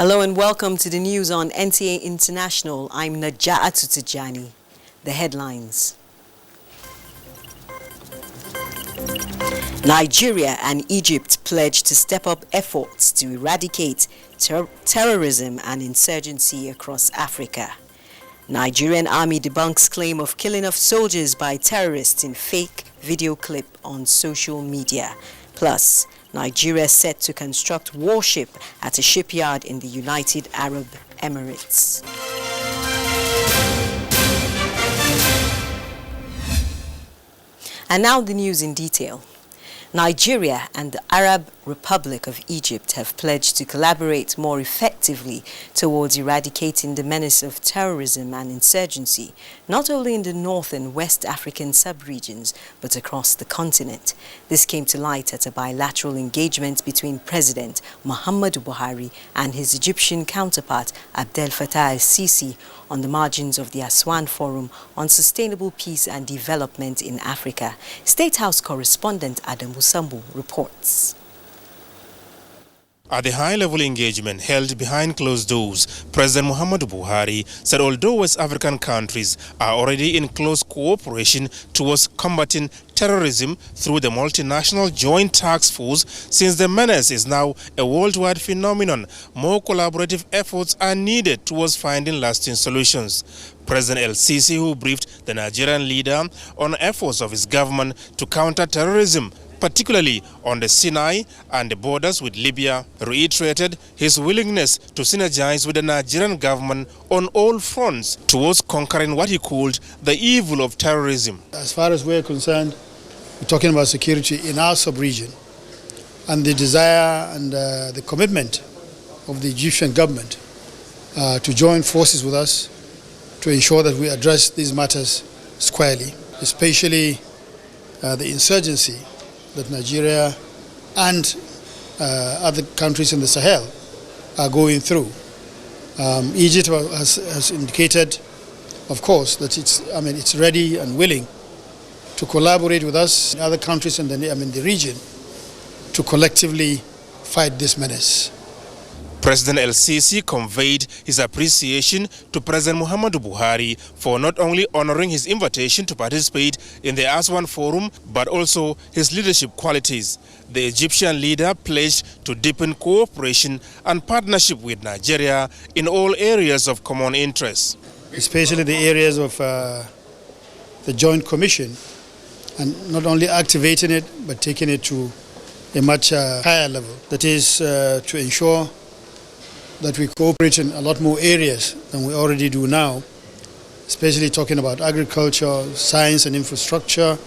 Hello and welcome to the news on NTA International. I'm Naja'atu Tijani. The headlines. Nigeria and Egypt pledge to step up efforts to eradicate terrorism and insurgency across Africa. Nigerian Army debunks claim of killing of soldiers by terrorists in fake video clip on social media. Plus, Nigeria set to construct warship at a shipyard in the United Arab Emirates. And now the news in detail. Nigeria and the Arab Republic of Egypt have pledged to collaborate more effectively towards eradicating the menace of terrorism and insurgency, not only in the North and West African sub-regions, but across the continent. This came to light at a bilateral engagement between President Muhammadu Buhari and his Egyptian counterpart Abdel Fattah el-Sisi on the margins of the Aswan Forum on Sustainable Peace and Development in Africa. State House correspondent Adam Musambu reports. At the high-level engagement held behind closed doors, President Muhammadu Buhari said although West African countries are already in close cooperation towards combating terrorism through the multinational joint task force, since the menace is now a worldwide phenomenon, more collaborative efforts are needed towards finding lasting solutions. President el-Sisi, who briefed the Nigerian leader on efforts of his government to counter terrorism, particularly on the Sinai and the borders with Libya, reiterated his willingness to synergize with the Nigerian government on all fronts towards conquering what he called the evil of terrorism. As far as we're concerned, we're talking about security in our sub-region, and the desire and the commitment of the Egyptian government to join forces with us to ensure that we address these matters squarely, especially the insurgency that Nigeria and other countries in the Sahel are going through. Egypt has indicated, of course, that it's ready and willing to collaborate with us and other countries in the region to collectively fight this menace. President el-Sisi conveyed his appreciation to President Muhammadu Buhari for not only honoring his invitation to participate in the Aswan Forum, but also his leadership qualities. The Egyptian leader pledged to deepen cooperation and partnership with Nigeria in all areas of common interest. Especially the areas of the Joint Commission, and not only activating it, but taking it to a much higher level. That is to ensure that we cooperate in a lot more areas than we already do now, especially talking about agriculture, science and infrastructure,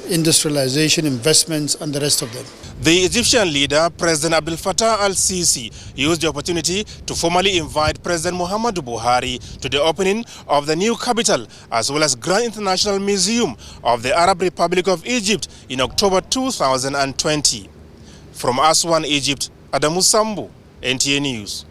industrialization, investments, and the rest of them. The Egyptian leader, President Abdel Fattah el-Sisi, used the opportunity to formally invite President Muhammadu Buhari to the opening of the new capital, as well as Grand International Museum of the Arab Republic of Egypt in October 2020. From Aswan, Egypt, Adam Musambu, NTA News.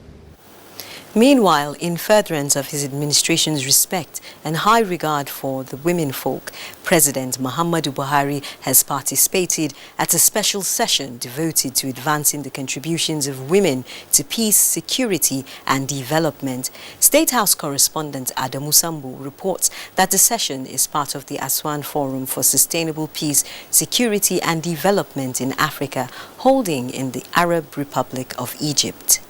Meanwhile, in furtherance of his administration's respect and high regard for the women folk, President Muhammadu Buhari has participated at a special session devoted to advancing the contributions of women to peace, security and development. State House correspondent Adam Musambu reports that the session is part of the Aswan Forum for Sustainable Peace, Security and Development in Africa, holding in the Arab Republic of Egypt.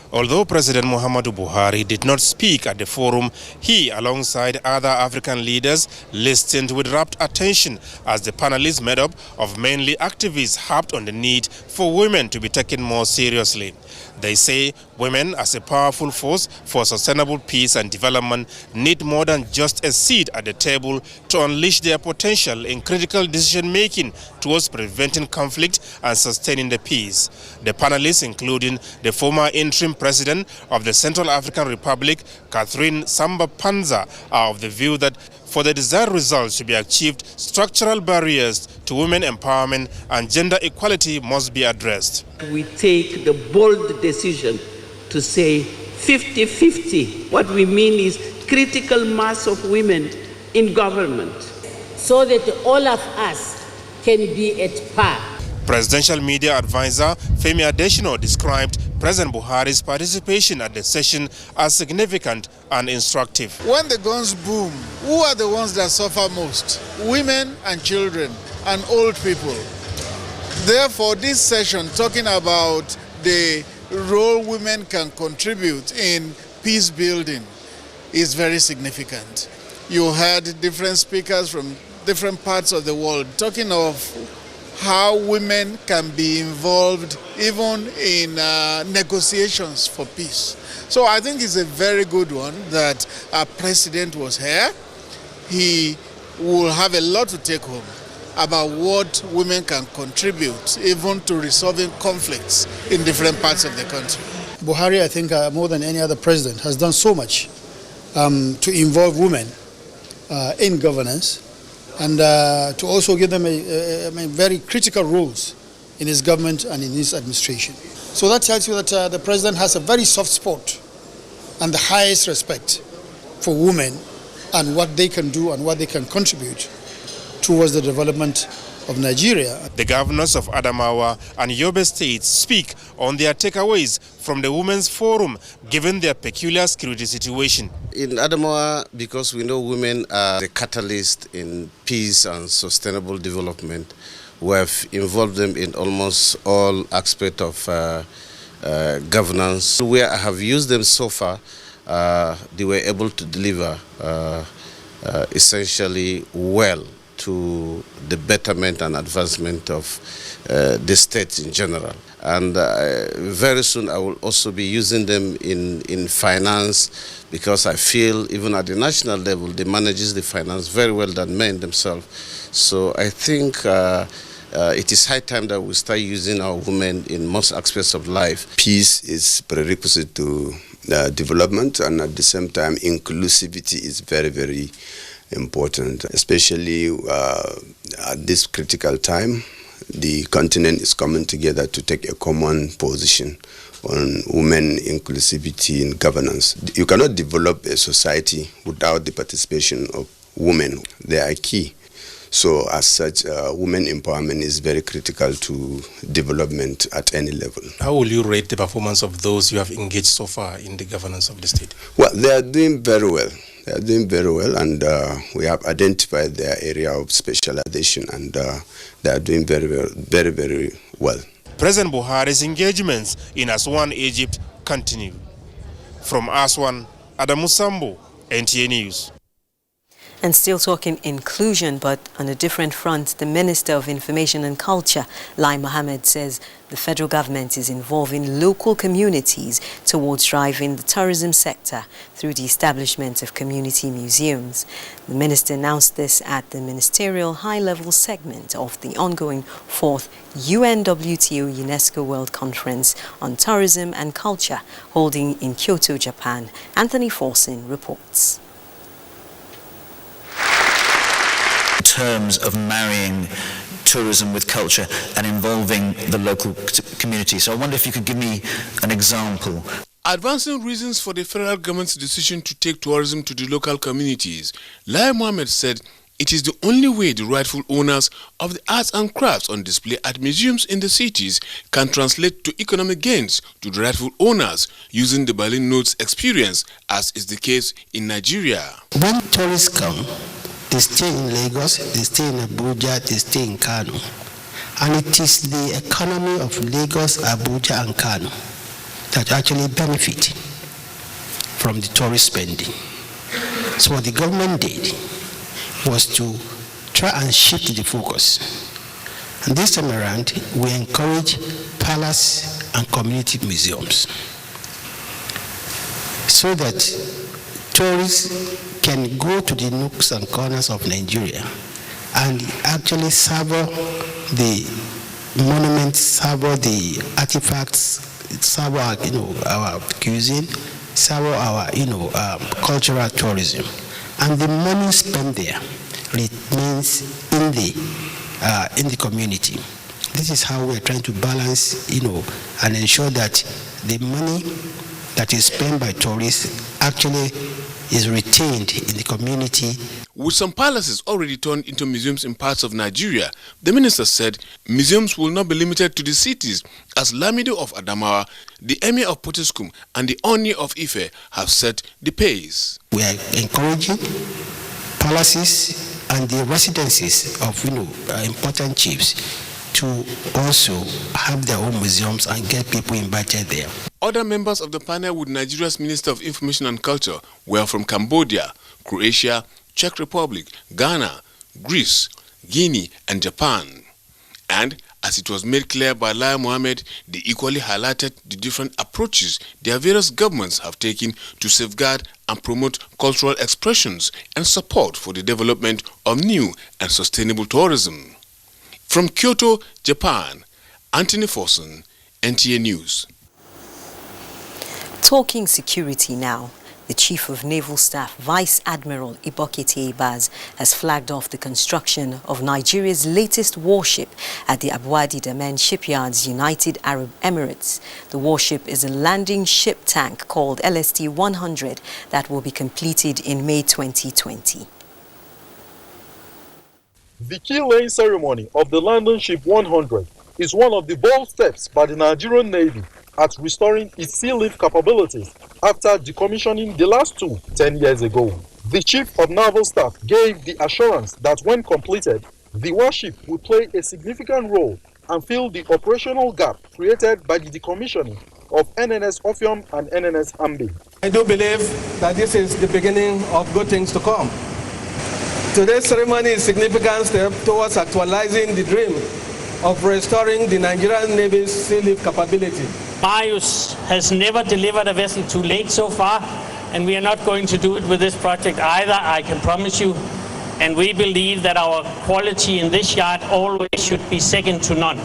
Although President Muhammadu Buhari did not speak at the forum, he, alongside other African leaders, listened with rapt attention as the panelists made up of mainly activists harped on the need for women to be taken more seriously. They say women, as a powerful force for sustainable peace and development, need more than just a seat at the table to unleash their potential in critical decision-making towards preventing conflict and sustaining the peace. The panelists, including the former interim president of the Central African Republic, Catherine Samba Panza, are of the view that for the desired results to be achieved, structural barriers to women empowerment and gender equality must be addressed. We take the bold decision to say 50-50. What we mean is critical mass of women in government. So that all of us can be at par. Presidential media advisor Femi Adesina described President Buhari's participation at the session as significant and instructive. When the guns boom, who are the ones that suffer most? Women and children and old people. Therefore, this session talking about the role women can contribute in peace building is very significant. You heard different speakers from different parts of the world talking of how women can be involved even in negotiations for peace. So I think it's a very good one that our president was here. He will have a lot to take home about what women can contribute even to resolving conflicts in different parts of the country. Buhari, I think, more than any other president, has done so much to involve women in governance and to also give them very critical roles in his government and in his administration. So that tells you that the president has a very soft spot and the highest respect for women and what they can do and what they can contribute towards the development of Nigeria. The governors of Adamawa and Yobe states speak on their takeaways from the Women's Forum, given their peculiar security situation. In Adamawa, because we know women are the catalyst in peace and sustainable development, we have involved them in almost all aspects of governance. Where I have used them so far, they were able to deliver essentially well to the betterment and advancement of the state in general. And very soon I will also be using them in finance, because I feel even at the national level they manages the finance very well than men themselves. So I think it is high time that we start using our women in most aspects of life. Peace is prerequisite to development, and at the same time inclusivity is very, very important, especially at this critical time. The continent is coming together to take a common position on women inclusivity in governance. You cannot develop a society without the participation of women. They are key. So as such, women empowerment is very critical to development at any level. How will you rate the performance of those you have engaged so far in the governance of the state? Well, they are doing very well. They are doing very well, and we have identified their area of specialization, and they are doing very, very, very well. President Buhari's engagements in Aswan, Egypt continue. From Aswan, Adamu Sambo, NTA News. And still talking inclusion, but on a different front, the Minister of Information and Culture, Lai Mohammed, says the federal government is involving local communities towards driving the tourism sector through the establishment of community museums. The minister announced this at the ministerial high-level segment of the ongoing 4th UNWTO UNESCO World Conference on Tourism and Culture, holding in Kyoto, Japan. Anthony Forson reports. Terms of marrying tourism with culture and involving the local community. So I wonder if you could give me an example. Advancing reasons for the federal government's decision to take tourism to the local communities, Lai Mohammed said it is the only way the rightful owners of the arts and crafts on display at museums in the cities can translate to economic gains to the rightful owners using the Berlin Notes experience, as is the case in Nigeria. When tourists come, they stay in Lagos, they stay in Abuja, they stay in Kano. And it is the economy of Lagos, Abuja and Kano that actually benefit from the tourist spending. So what the government did was to try and shift the focus. And this time around, we encourage palace and community museums so that tourists can go to the nooks and corners of Nigeria and actually savor the monuments, savor the artifacts, savor our cuisine, savor our cultural tourism, and the money spent there remains in the community. This is how we are trying to balance, and ensure that the money that is spent by tourists actually is retained in the community. With some palaces already turned into museums in parts of Nigeria, the minister said museums will not be limited to the cities, as Lamido of Adamawa, the Emir of Potiskum and the Oni of Ife have set the pace. We are encouraging palaces and the residences of important chiefs to also have their own museums and get people invited there. Other members of the panel with Nigeria's Minister of Information and Culture were from Cambodia, Croatia, Czech Republic, Ghana, Greece, Guinea and Japan. And as it was made clear by Lai Mohammed, they equally highlighted the different approaches their various governments have taken to safeguard and promote cultural expressions and support for the development of new and sustainable tourism. From Kyoto, Japan, Anthony Forson, NTA News. Talking security now. The Chief of Naval Staff, Vice Admiral Ibokete Ibaz, has flagged off the construction of Nigeria's latest warship at the Abuadi Damen Shipyard's United Arab Emirates. The warship is a landing ship tank called LST-100 that will be completed in May 2020. The keel-laying ceremony of the landing ship 100 is one of the bold steps by the Nigerian Navy at restoring its sea lift capabilities after decommissioning the last two 10 years ago. The Chief of Naval Staff gave the assurance that when completed, the warship will play a significant role and fill the operational gap created by the decommissioning of NNS Ophium and NNS Ambi. I do believe that this is the beginning of good things to come. Today's ceremony is a significant step towards actualizing the dream of restoring the Nigerian Navy's sea lift capability. Marius has never delivered a vessel too late so far, and we are not going to do it with this project either, I can promise you. And we believe that our quality in this yard always should be second to none.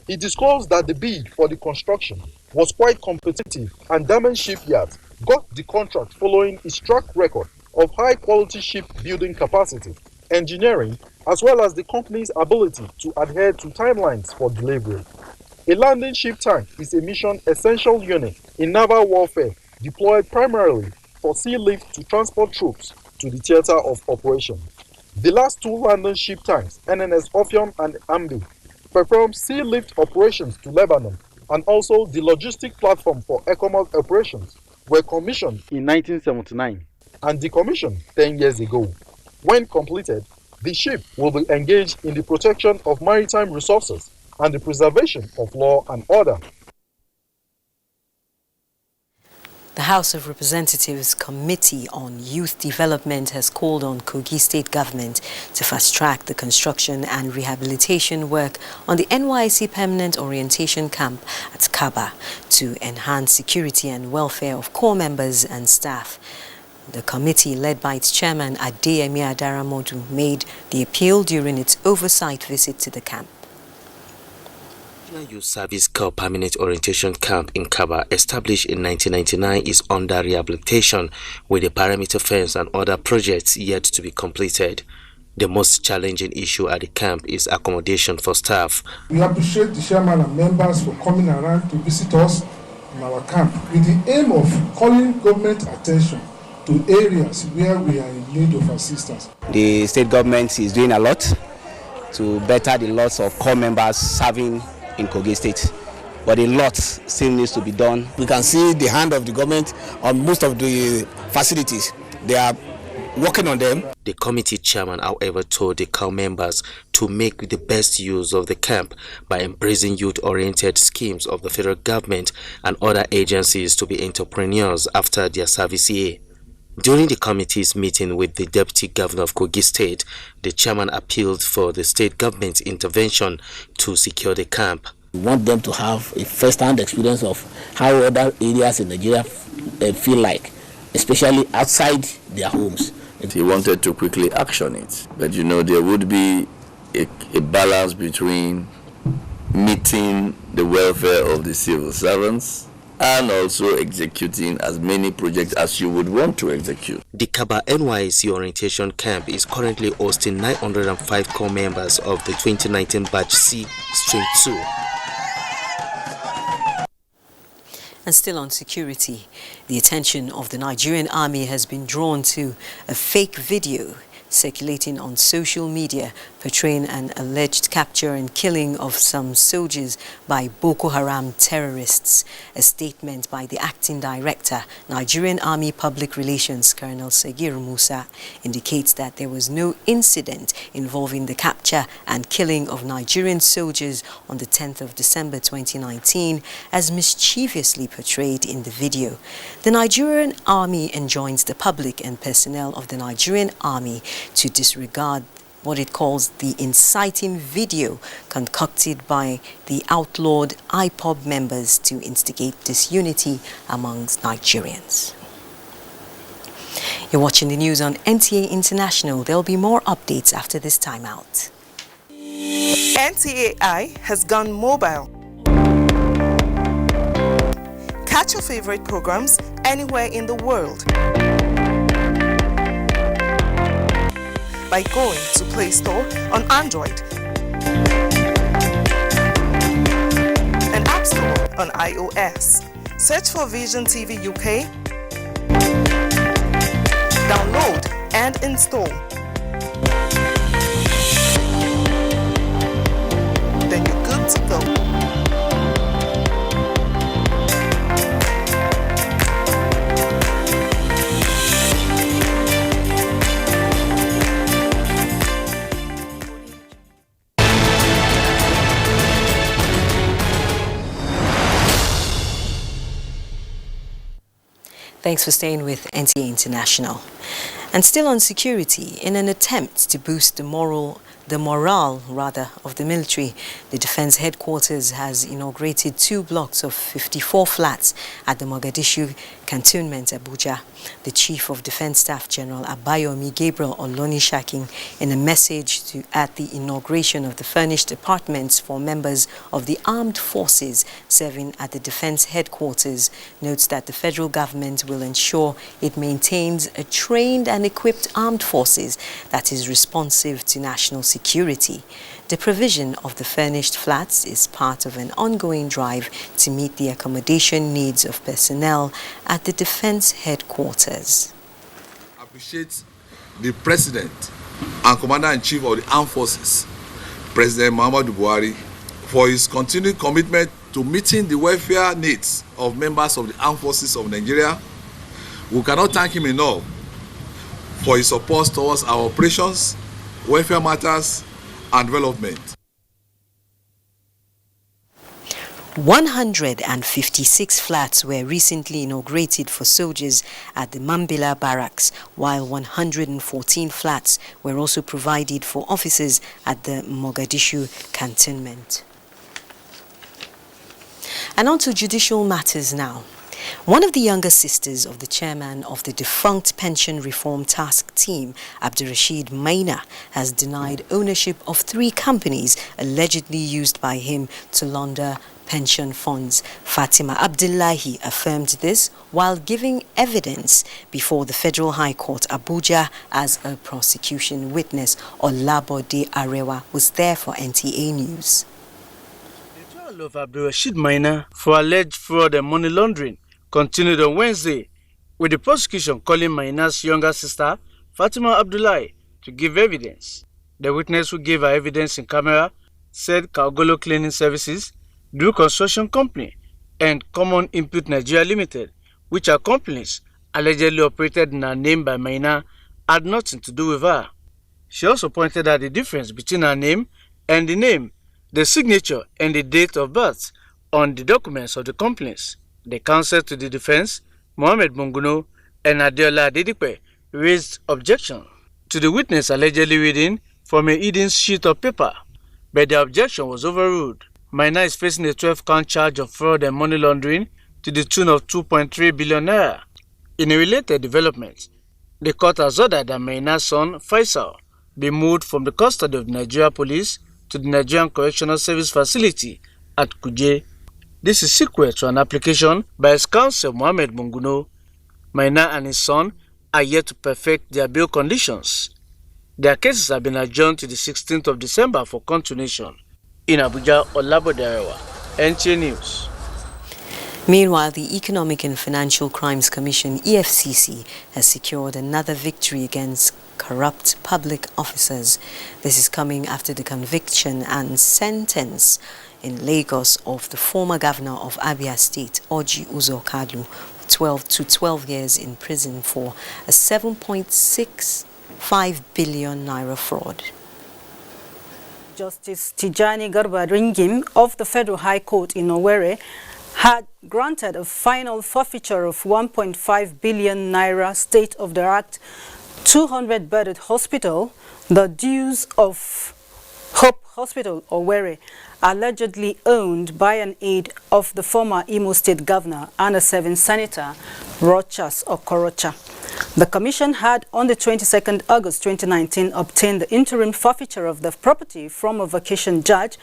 He disclosed that the bid for the construction was quite competitive, and Damen Shipyard got the contract following its track record of high-quality shipbuilding capacity, engineering, as well as the company's ability to adhere to timelines for delivery. A landing ship tank is a mission essential unit in naval warfare deployed primarily for sea lift to transport troops to the theater of operation. The last two landing ship tanks, NNS Ophium and Ambi, performed sea lift operations to Lebanon, and also the logistic platform for ECOMOG operations were commissioned in 1979 and decommissioned 10 years ago. When completed, the ship will be engaged in the protection of maritime resources and the preservation of law and order. The House of Representatives Committee on Youth Development has called on Kogi State Government to fast-track the construction and rehabilitation work on the NYSC Permanent Orientation Camp at Kaba to enhance security and welfare of corps members and staff. The committee, led by its chairman Adeyemi Adaramodu, made the appeal during its oversight visit to the camp. National Youth Service Corps Permanent Orientation Camp in Kaba, established in 1999, is under rehabilitation with a perimeter fence and other projects yet to be completed. The most challenging issue at the camp is accommodation for staff. We appreciate the chairman and members for coming around to visit us in our camp with the aim of calling government attention to areas where we are in need of assistance. The state government is doing a lot to better the lots of corps members serving in Kogi State, but a lot still needs to be done. We can see the hand of the government on most of the facilities. They are working on them. The committee chairman, however, told the corps members to make the best use of the camp by embracing youth-oriented schemes of the federal government and other agencies to be entrepreneurs after their service year. During the committee's meeting with the Deputy Governor of Kogi State, the chairman appealed for the state government's intervention to secure the camp. We want them to have a first-hand experience of how other areas in Nigeria feel like, especially outside their homes. He wanted to quickly action it, but there would be a balance between meeting the welfare of the civil servants and also executing as many projects as you would want to execute. The Kaba NYSC Orientation Camp is currently hosting 905 corps members of the 2019 Batch C, Stream 2. And still on security, the attention of the Nigerian Army has been drawn to a fake video circulating on social media portraying an alleged capture and killing of some soldiers by Boko Haram terrorists. A statement by the acting director, Nigerian Army Public Relations, Colonel Sagir Musa, indicates that there was no incident involving the capture and killing of Nigerian soldiers on the 10th of December 2019 as mischievously portrayed in the video. The Nigerian Army enjoins the public and personnel of the Nigerian Army to disregard what it calls the inciting video concocted by the outlawed IPOB members to instigate disunity amongst Nigerians. You're watching the news on NTA International. There'll be more updates after this timeout. NTAI has gone mobile. Catch your favorite programs anywhere in the world by going to Play Store on Android and App Store on iOS. Search for Vision TV UK, download and install. Then you're good to go. Thanks for staying with NTA International. And still on security, in an attempt to boost the morale of the military, the Defense Headquarters has inaugurated 2 blocks of 54 flats at the Mogadishu Cantonment, Abuja. The Chief of Defense Staff General Abayomi Gabriel Olonishakin, in a message at the inauguration of the furnished apartments for members of the armed forces serving at the Defense Headquarters, notes that the federal government will ensure it maintains a trained and equipped armed forces that is responsive to national security. The provision of the furnished flats is part of an ongoing drive to meet the accommodation needs of personnel at the Defense Headquarters. I appreciate the President and Commander-in-Chief of the Armed Forces, President Muhammadu Buhari, for his continued commitment to meeting the welfare needs of members of the Armed Forces of Nigeria. We cannot thank him enough for his support towards our operations, welfare matters, and development. 156 flats were recently inaugurated for soldiers at the Mambila Barracks, while 114 flats were also provided for officers at the Mogadishu Cantonment. And on to Judicial Matters now. One of the younger sisters of the chairman of the defunct Pension Reform Task Team, Abdurrashid Maina, has denied ownership of 3 companies allegedly used by him to launder pension funds. Fatima Abdullahi affirmed this while giving evidence before the Federal High Court, Abuja, as a prosecution witness. Olabode Arewa was there for NTA News. The trial of Abdurrashid Maina for alleged fraud and money laundering continued on Wednesday, with the prosecution calling Maina's younger sister, Fatima Abdullahi, to give evidence. The witness who gave her evidence in camera said Kaogolo Cleaning Services, Drew Construction Company, and Common Input Nigeria Limited, which are companies allegedly operated in her name by Maina, had nothing to do with her. She also pointed out the difference between her name and the name, the signature, and the date of birth on the documents of the companies. The counsel to the defense, Mohammed Munguno and Adeola Adedipe, raised objection to the witness allegedly reading from a hidden sheet of paper, but the objection was overruled. Maina is facing a 12-count charge of fraud and money laundering to the tune of 2.3 billion naira. In a related development, the court has ordered that Maina's son, Faisal, be moved from the custody of the Nigeria Police to the Nigerian Correctional Service Facility at Kuje. This is sequel to an application by his counsel, Mohammed Munguno. Maina and his son are yet to perfect their bail conditions. Their cases have been adjourned to the 16th of December for continuation. In Abuja, Olabode Arewa, NTA News. Meanwhile, the Economic and Financial Crimes Commission, EFCC, has secured another victory against corrupt public officers. This is coming after the conviction and sentence in Lagos of the former governor of Abia State, Orji Uzor Kalu, 12 years in prison for a 7.65 billion naira fraud. Justice Tijani Garba Ringim of the Federal High Court in Owerri had granted a final forfeiture of 1.5 billion naira state-of-the-art 200-bedded hospital, the dues of Hope Hospital, Owerri, allegedly owned by an aide of the former Imo State Governor and a 7th Senator, Rochas Okorocha. The Commission had, on the 22nd August 2019, obtained the interim forfeiture of the property from a vacation judge,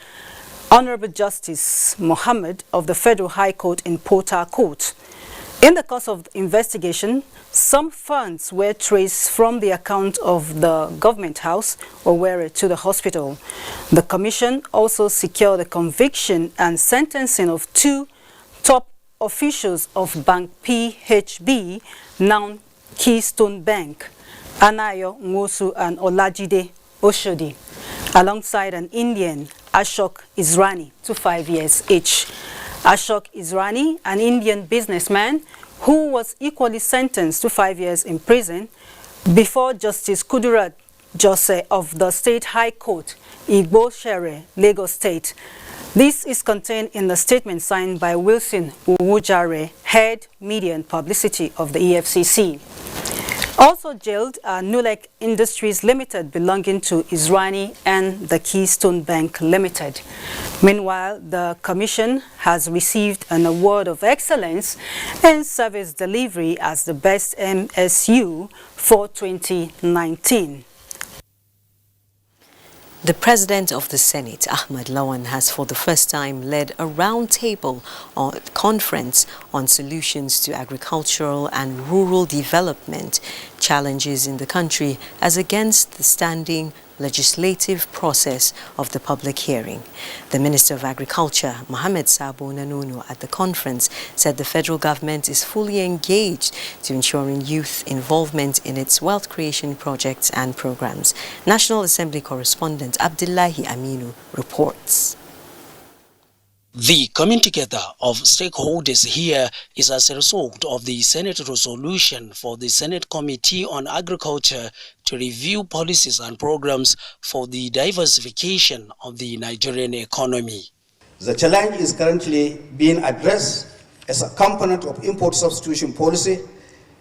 Honorable Justice Mohammed of the Federal High Court in Port Harcourt. In the course of the investigation, some funds were traced from the account of the government house, Owerri, to the hospital. The Commission also secured the conviction and sentencing of 2 top officials of Bank PHB, now Keystone Bank, Anayo Nwosu and Olajide Oshodi, alongside an Indian, Ashok Israni, to 5 years each. Ashok Israni, an Indian businessman who was equally sentenced to 5 years in prison before Justice Kudirat Jose of the State High Court, Igbo Shere, Lagos State. This is contained in the statement signed by Wilson Uwujare, Head Media and Publicity of the EFCC. Also jailed are Nulek Industries Limited, belonging to Israni, and the Keystone Bank Limited. Meanwhile, the Commission has received an award of excellence in service delivery as the best MSU for 2019. The President of the Senate, Ahmed Lawan, has for the first time led a roundtable conference on solutions to agricultural and rural development challenges in the country as against the standing legislative process of the public hearing. The Minister of Agriculture, Mohammed Sabo Nanono, at the conference said the federal government is fully engaged to ensuring youth involvement in its wealth creation projects and programs. National Assembly correspondent Abdullahi Aminu reports. The coming together of stakeholders here is as a result of the Senate resolution for the Senate Committee on Agriculture to review policies and programs for the diversification of the Nigerian economy. The challenge is currently being addressed as a component of import substitution policy,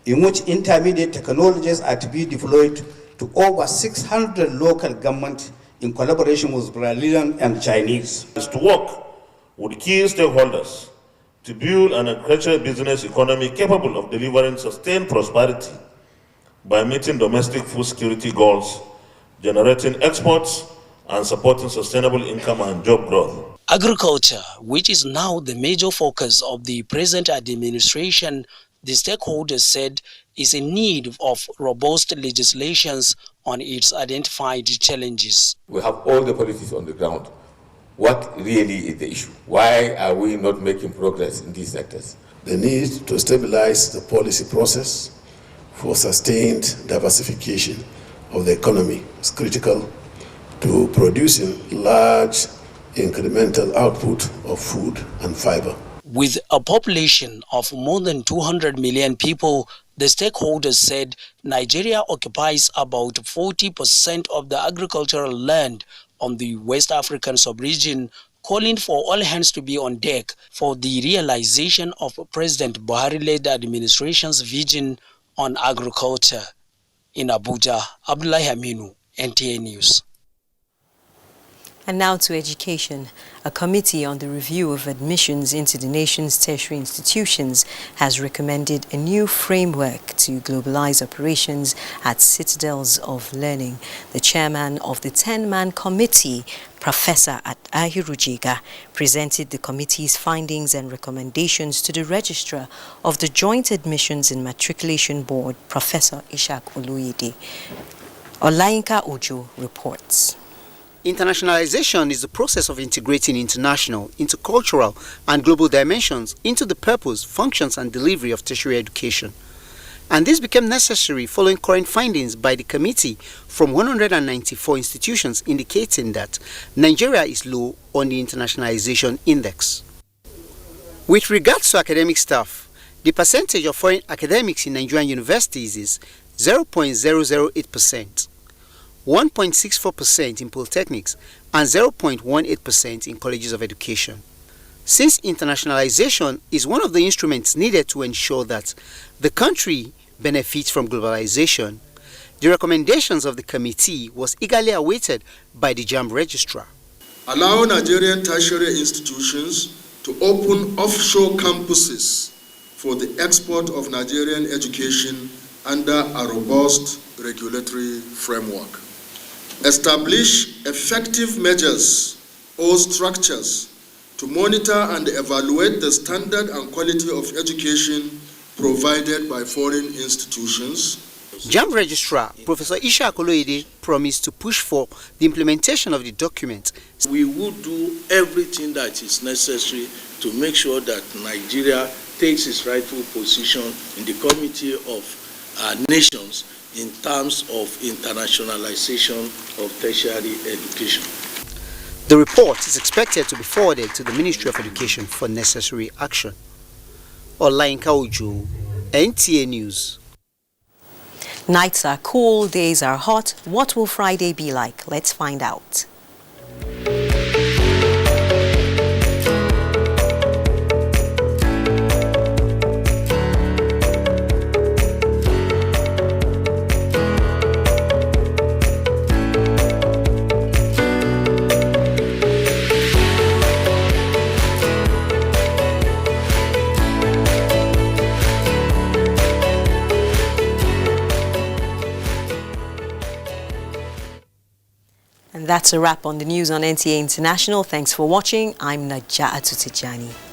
in which intermediate technologies are to be deployed to over 600 local governments in collaboration with Brazilian and Chinese. Is to work with key stakeholders to build an agricultural business economy capable of delivering sustained prosperity by meeting domestic food security goals, generating exports, and supporting sustainable income and job growth. Agriculture, which is now the major focus of the present administration, the stakeholders said is in need of robust legislations on its identified challenges. We have all the policies on the ground. What really is the issue? Why are we not making progress in these sectors? The need to stabilize the policy process for sustained diversification of the economy is critical to producing large incremental output of food and fiber. With a population of more than 200 million people, the stakeholders said Nigeria occupies about 40% of the agricultural land on the West African sub-region, calling for all hands to be on deck for the realization of President Buhari-led administration's vision on agriculture. In Abuja, Abdullahi Aminu, NTA News. And now to education. A committee on the review of admissions into the nation's tertiary institutions has recommended a new framework to globalize operations at citadels of learning. The chairman of the 10-man committee, Professor Ahiru Jega, presented the committee's findings and recommendations to the registrar of the Joint Admissions and Matriculation Board, Professor Ishak Oluyede. Olayinka Ojo reports. Internationalization is the process of integrating international, intercultural, and global dimensions into the purpose, functions, and delivery of tertiary education. And this became necessary following current findings by the committee from 194 institutions indicating that Nigeria is low on the internationalization index. With regards to academic staff, the percentage of foreign academics in Nigerian universities is 0.008%, 1.64% in polytechnics, and 0.18% in colleges of education. Since internationalization is one of the instruments needed to ensure that the country benefits from globalization, the recommendations of the committee was eagerly awaited by the JAMB registrar. Allow Nigerian tertiary institutions to open offshore campuses for the export of Nigerian education under a robust regulatory framework. Establish effective measures or structures to monitor and evaluate the standard and quality of education provided by foreign institutions. JAMB Registrar Professor Isha Akoloide promised to push for the implementation of the document. We will do everything that is necessary to make sure that Nigeria takes its rightful position in the community of nations in terms of internationalization of tertiary education. The report is expected to be forwarded to the Ministry of Education for necessary action. Olainka Ojo, NTA News. Nights are cool, days are hot. What will Friday be like? Let's find out. And that's a wrap on the news on NTA International. Thanks for watching. I'm Najaa Atutijani.